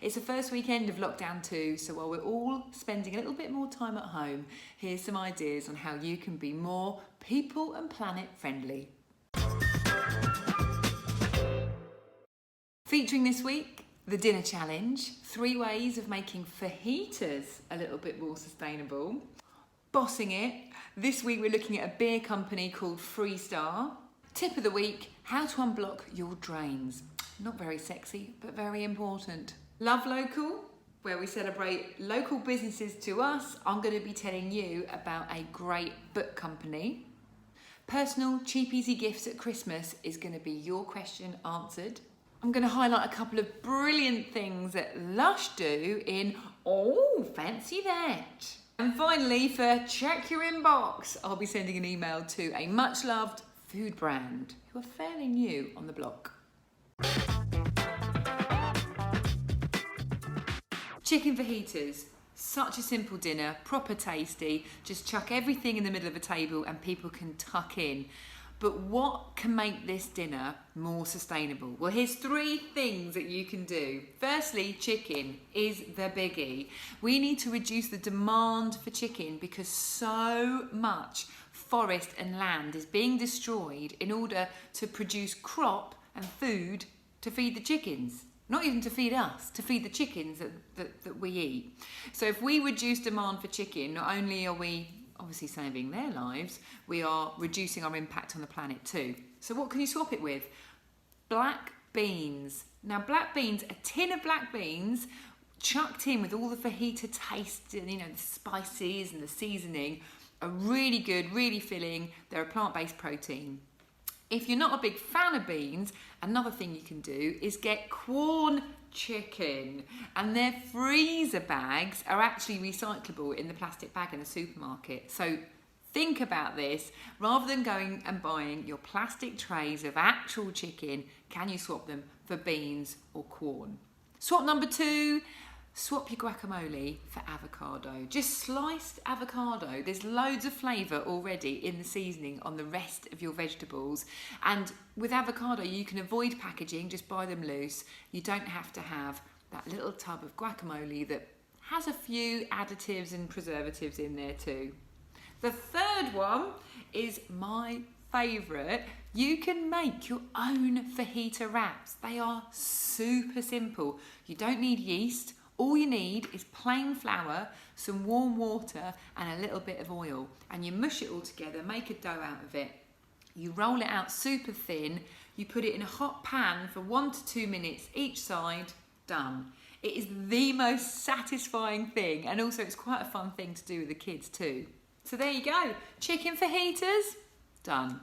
It's the first weekend of lockdown 2, so while we're all spending a little bit more time at home, here's some ideas on how you can be more people and planet friendly. Featuring this week, the dinner challenge, 3 ways of making fajitas a little bit more sustainable. Bossing it, this week we're looking at a beer company called Freestar. Tip of the week, how to unblock your drains. Not very sexy, but very important. Love Local, where we celebrate local businesses to us. I'm going to be telling you about a great book company. Personal cheap easy gifts at Christmas is going to be your question answered. I'm going to highlight a couple of brilliant things that Lush do in Oh, fancy that. And finally, for Check Your Inbox, I'll be sending an email to a much loved food brand who are fairly new on the block. Chicken fajitas, such a simple dinner, proper tasty. Just chuck everything in the middle of a table and people can tuck in. But what can make this dinner more sustainable? Well, here's 3 things that you can do. Firstly, chicken is the biggie. We need to reduce the demand for chicken because so much forest and land is being destroyed in order to produce crop and food to feed the chickens. Not even to feed us, to feed the chickens that we eat. So if we reduce demand for chicken, not only are we obviously saving their lives, we are reducing our impact on the planet too. So what can you swap it with? Black beans. Now black beans, a tin of black beans chucked in with all the fajita taste and the spices and the seasoning are really good, really filling. They're a plant-based protein. If you're not a big fan of beans, another thing you can do is get Quorn chicken, and their freezer bags are actually recyclable in the plastic bag in the supermarket. So think about this, rather than going and buying your plastic trays of actual chicken, can you swap them for beans or Quorn? Swap number 2, swap your guacamole for avocado. Just sliced avocado. There's loads of flavour already in the seasoning on the rest of your vegetables. And with avocado, you can avoid packaging, just buy them loose. You don't have to have that little tub of guacamole that has a few additives and preservatives in there too. The third one is my favourite. You can make your own fajita wraps. They are super simple. You don't need yeast. All you need is plain flour, some warm water and a little bit of oil, and you mush it all together, make a dough out of it. You roll it out super thin, you put it in a hot pan for 1 to 2 minutes each side, done. It is the most satisfying thing, and also it's quite a fun thing to do with the kids too. So there you go, chicken fajitas, done.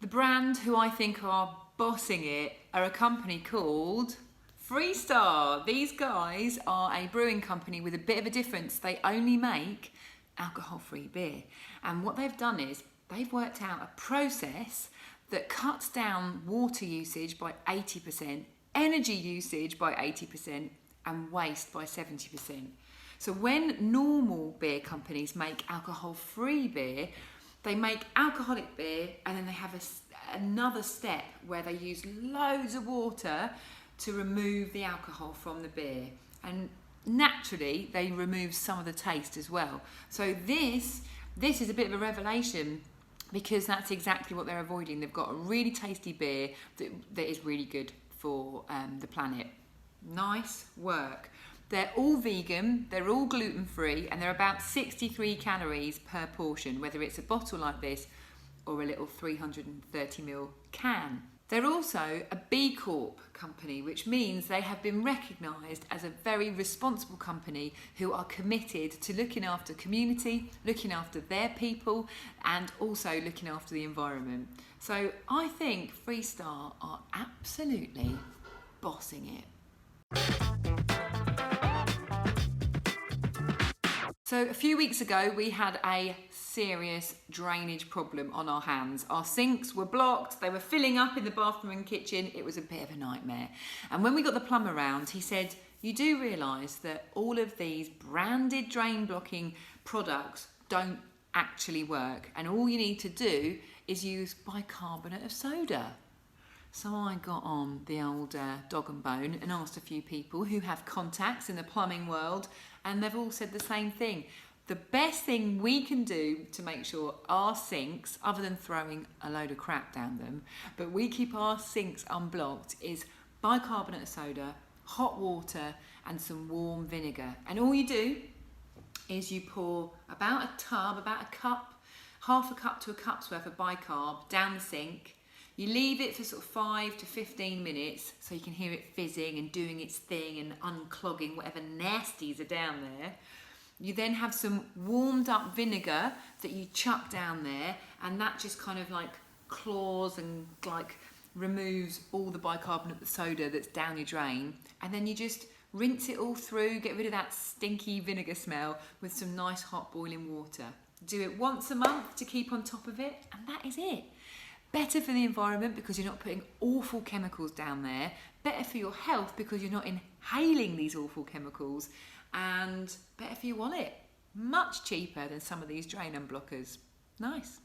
The brand who I think are bossing it are a company called Freestar. These guys are a brewing company with a bit of a difference. They only make alcohol-free beer. And what they've done is they've worked out a process that cuts down water usage by 80%, energy usage by 80%, and waste by 70%. So when normal beer companies make alcohol-free beer, they make alcoholic beer and then they have another step where they use loads of water to remove the alcohol from the beer. And naturally, they remove some of the taste as well. So this is a bit of a revelation because that's exactly what they're avoiding. They've got a really tasty beer that is really good for the planet. Nice work. They're all vegan, they're all gluten-free, and they're about 63 calories per portion, whether it's a bottle like this or a little 330ml can. They're also a B Corp company, which means they have been recognised as a very responsible company who are committed to looking after community, looking after their people, and also looking after the environment. So I think Freestar are absolutely bossing it. So a few weeks ago, we had a serious drainage problem on our hands. Our sinks were blocked, they were filling up in the bathroom and kitchen. It was a bit of a nightmare. And when we got the plumber round, he said, you do realise that all of these branded drain blocking products don't actually work. And all you need to do is use bicarbonate of soda. So I got on the old dog and bone and asked a few people who have contacts in the plumbing world, and they've all said the same thing. The best thing we can do to make sure our sinks, other than throwing a load of crap down them, but we keep our sinks unblocked, is bicarbonate of soda, hot water and some warm vinegar. And all you do is you pour about a cup, half a cup to a cup's worth of bicarb down the sink. You leave it for sort of 5 to 15 minutes so you can hear it fizzing and doing its thing and unclogging whatever nasties are down there. You then have some warmed up vinegar that you chuck down there, and that just kind of like claws and like removes all the bicarbonate of soda that's down your drain. And then you just rinse it all through, get rid of that stinky vinegar smell with some nice hot boiling water. Do it once a month to keep on top of it, and that is it. Better for the environment because you're not putting awful chemicals down there. Better for your health because you're not inhaling these awful chemicals. And better for your wallet. Much cheaper than some of these drain unblockers. Nice.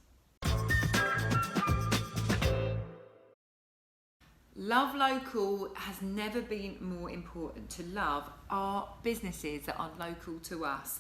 Love local has never been more important to love our businesses that are local to us.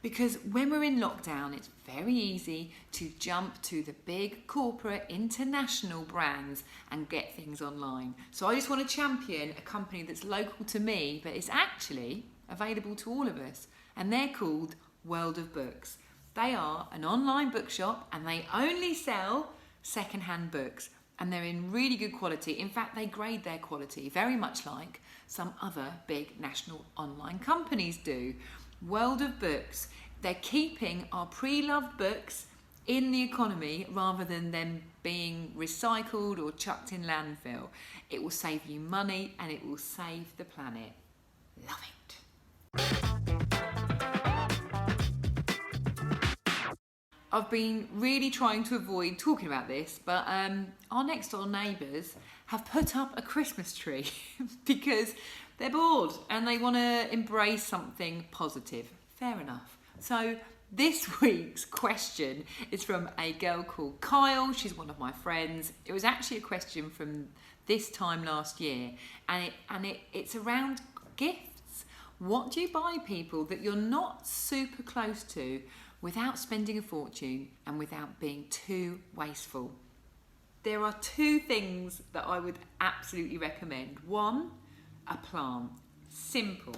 Because when we're in lockdown, it's very easy to jump to the big corporate international brands and get things online. So I just want to champion a company that's local to me, but it's actually available to all of us. And they're called World of Books. They are an online bookshop and they only sell secondhand books. And they're in really good quality. In fact, they grade their quality very much like some other big national online companies do. World of Books, they're keeping our pre-loved books in the economy rather than them being recycled or chucked in landfill. It will save you money and it will save the planet. Love it. I've been really trying to avoid talking about this, but our next door neighbours have put up a Christmas tree because they're bored and they want to embrace something positive. Fair enough. So this week's question is from a girl called Kyle. She's one of my friends. It was actually a question from this time last year, and it's around gifts. What do you buy people that you're not super close to without spending a fortune and without being too wasteful? There are two things that I would absolutely recommend. One, a plant. Simple.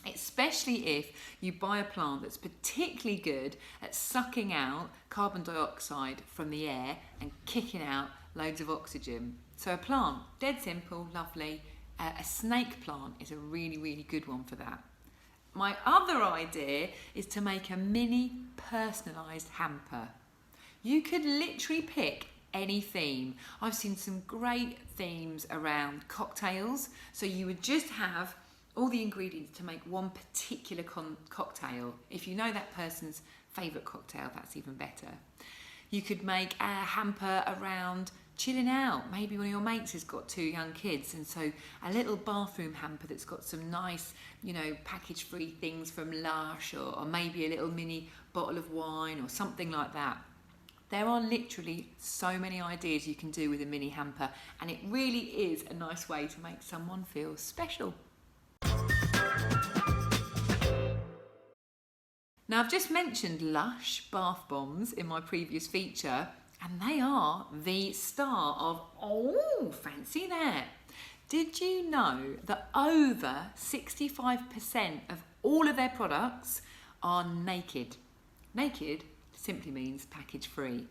Especially if you buy a plant that's particularly good at sucking out carbon dioxide from the air and kicking out loads of oxygen. So a plant, dead simple, lovely. A snake plant is a really, really good one for that. My other idea is to make a mini personalised hamper. You could literally pick any theme. I've seen some great themes around cocktails. So you would just have all the ingredients to make one particular cocktail. If you know that person's favourite cocktail, that's even better. You could make a hamper around chilling out. Maybe one of your mates has got 2 young kids, and so a little bathroom hamper that's got some nice, package-free things from Lush, or maybe a little mini bottle of wine or something like that. There are literally so many ideas you can do with a mini hamper, and it really is a nice way to make someone feel special. Now, I've just mentioned Lush bath bombs in my previous feature, and they are the star of, fancy that. Did you know that over 65% of all of their products are naked? Naked simply means package free.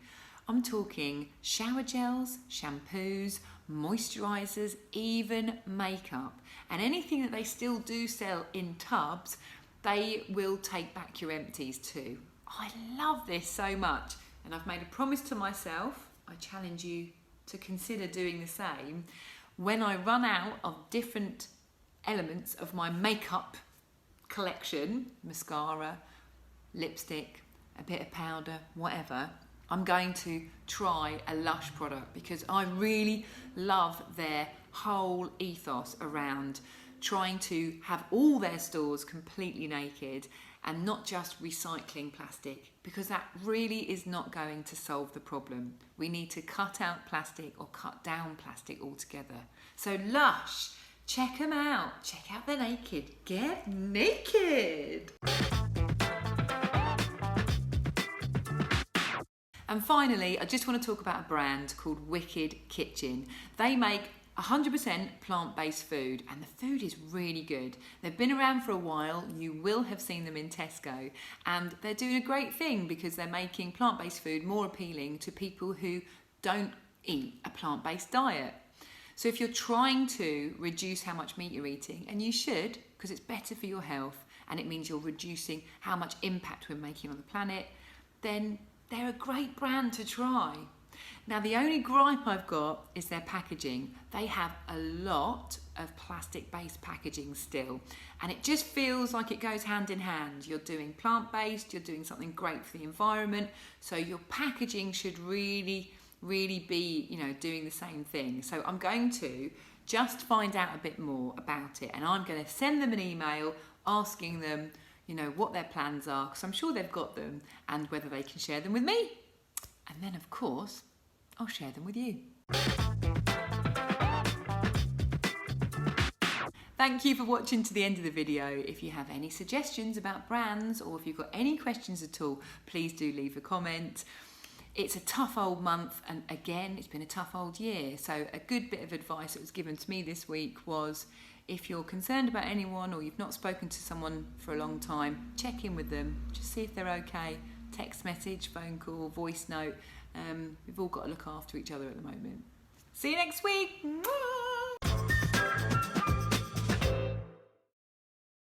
I'm talking shower gels, shampoos, moisturisers, even makeup. And anything that they still do sell in tubs, they will take back your empties too. I love this so much, and I've made a promise to myself, I challenge you to consider doing the same. When I run out of different elements of my makeup collection, mascara, lipstick, a bit of powder, whatever, I'm going to try a Lush product because I really love their whole ethos around trying to have all their stores completely naked and not just recycling plastic, because that really is not going to solve the problem. We need to cut out plastic or cut down plastic altogether. So Lush, check them out. Check out the naked. Get naked. And finally, I just want to talk about a brand called Wicked Kitchen. They make 100% plant-based food, and the food is really good. They've been around for a while. You will have seen them in Tesco, and they're doing a great thing because they're making plant-based food more appealing to people who don't eat a plant-based diet. So if you're trying to reduce how much meat you're eating, and you should, because it's better for your health and it means you're reducing how much impact we're making on the planet, then they're a great brand to try. Now, the only gripe I've got is their packaging. They have a lot of plastic-based packaging still, and it just feels like it goes hand in hand. You're doing plant-based, you're doing something great for the environment, so your packaging should really be, doing the same thing. So I'm going to just find out a bit more about it, and I'm going to send them an email asking them, what their plans are, because I'm sure they've got them, and whether they can share them with me. And then, of course, I'll share them with you. Thank you for watching to the end of the video. If you have any suggestions about brands, or if you've got any questions at all, please do leave a comment. It's a tough old month, and again, it's been a tough old year. So a good bit of advice that was given to me this week was, if you're concerned about anyone or you've not spoken to someone for a long time, check in with them. Just see if they're okay. Text message, phone call, voice note. We've all got to look after each other at the moment. See you next week. Mwah!